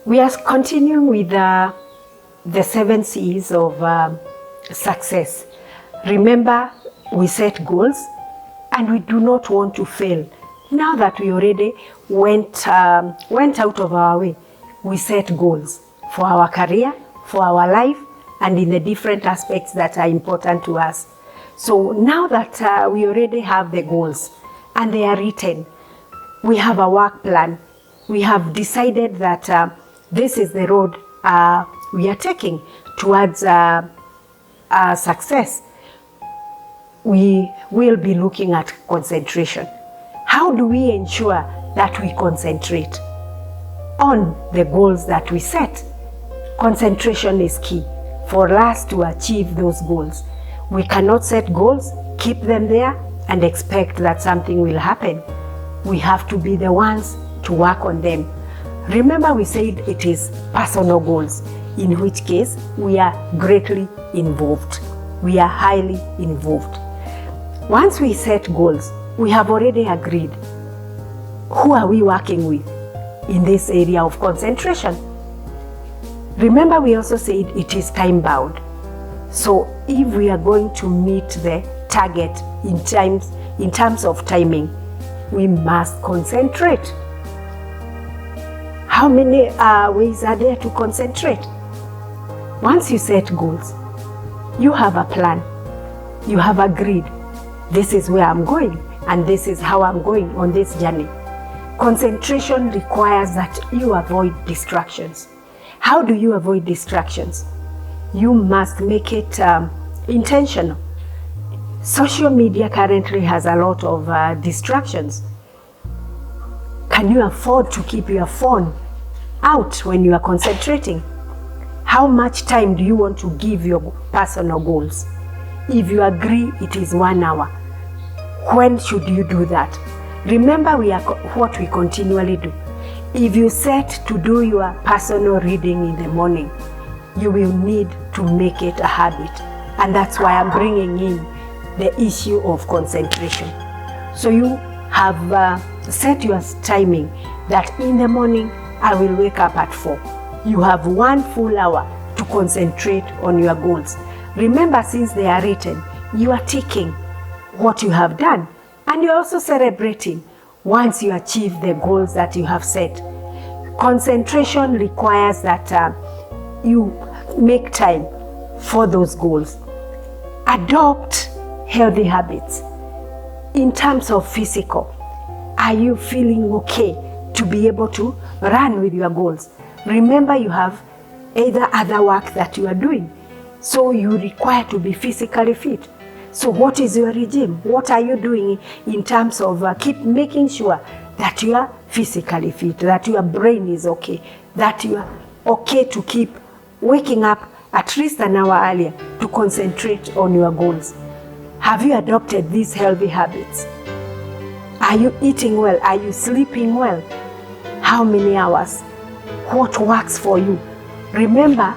We are continuing with the 7 C's of success. Remember, we set goals and we do not want to fail. Now that we already went out of our way, we set goals for our career, for our life, and in the different aspects that are important to us. So now that we already have the goals and they are written, we have a work plan. We have decided that this is the road we are taking towards success. We will be looking at concentration. How do we ensure that we concentrate on the goals that we set? Concentration is key for us to achieve those goals. We cannot set goals, keep them there, and expect that something will happen. We have to be the ones to work on them. Remember, we said it is personal goals, in which case we are greatly involved. We are highly involved. Once we set goals, we have already agreed who are we working with in this area of concentration. Remember, we also said it is time bound. So if we are going to meet the target in terms of timing, we must concentrate. How many ways are there to concentrate? Once you set goals, you have a plan. You have agreed, this is where I'm going and this is how I'm going on this journey. Concentration requires that you avoid distractions. How do you avoid distractions? You must make it intentional. Social media currently has a lot of distractions. Can you afford to keep your phone out when you are concentrating? How much time do you want to give your personal goals? If you agree it is 1 hour, when should you do that? Remember, what we continually do. If you set to do your personal reading in the morning, you will need to make it a habit. And that's why I'm bringing in the issue of concentration. So you have set your timing that in the morning, I will wake up at 4. You have 1 full hour to concentrate on your goals. Remember, since they are written, you are ticking what you have done, and you're also celebrating once you achieve the goals that you have set. Concentration requires that you make time for those goals. Adopt healthy habits. In terms of physical, are you feeling okay to be able to run with your goals? Remember, you have either other work that you are doing, so you require to be physically fit. So what is your regime? What are you doing in terms of keep making sure that you are physically fit, that your brain is okay, that you are okay to keep waking up at least an hour earlier to concentrate on your goals? Have you adopted these healthy habits? Are you eating well? Are you sleeping well? How many hours? What works for you? Remember,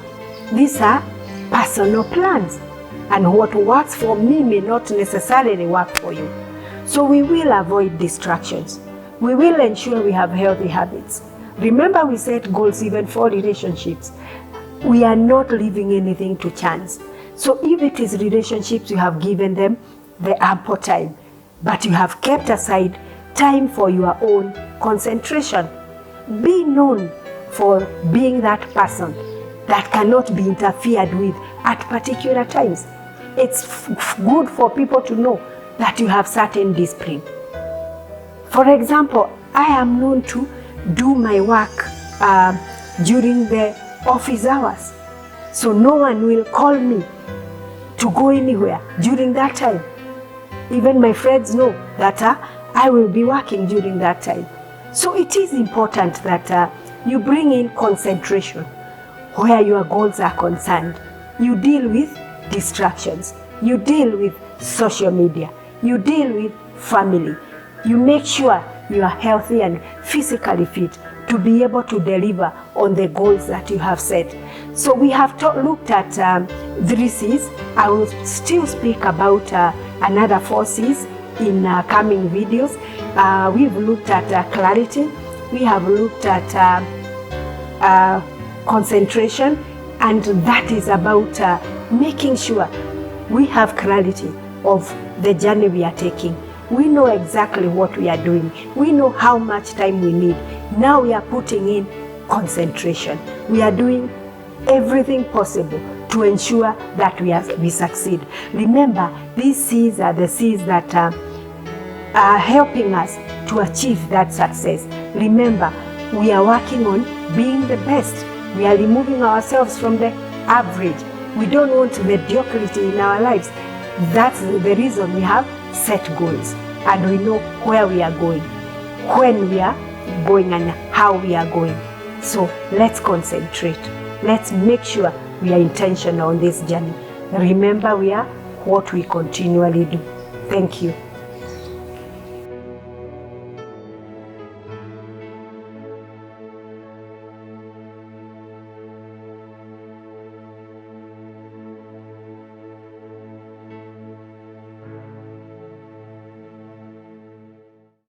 these are personal plans, and what works for me may not necessarily work for you. So we will avoid distractions. We will ensure we have healthy habits. Remember, we set goals even for relationships. We are not leaving anything to chance. So if it is relationships, you have given them the ample time, but you have kept aside time for your own concentration. Be known for being that person that cannot be interfered with at particular times. It's good for people to know that you have certain discipline. For example, I am known to do my work during the office hours. So no one will call me to go anywhere during that time. Even my friends know that I will be working during that time. So it is important that you bring in concentration where your goals are concerned. You deal with distractions. You deal with social media. You deal with family. You make sure you are healthy and physically fit to be able to deliver on the goals that you have set. So we have looked at 3 C's. I will still speak about another 4 C's in coming videos. We've looked at clarity. We have looked at concentration, and that is about making sure we have clarity of the journey we are taking. We know exactly what we are doing. We know how much time we need. Now we are putting in concentration. We are doing everything possible to ensure that we succeed. Remember, these C's are the C's that are helping us to achieve that success. Remember, we are working on being the best. We are removing ourselves from the average. We don't want mediocrity in our lives. That's the reason we have set goals, and we know where we are going, when we are going, and how we are going. So let's concentrate. Let's make sure we are intentional on this journey. Remember, we are what we continually do. Thank you.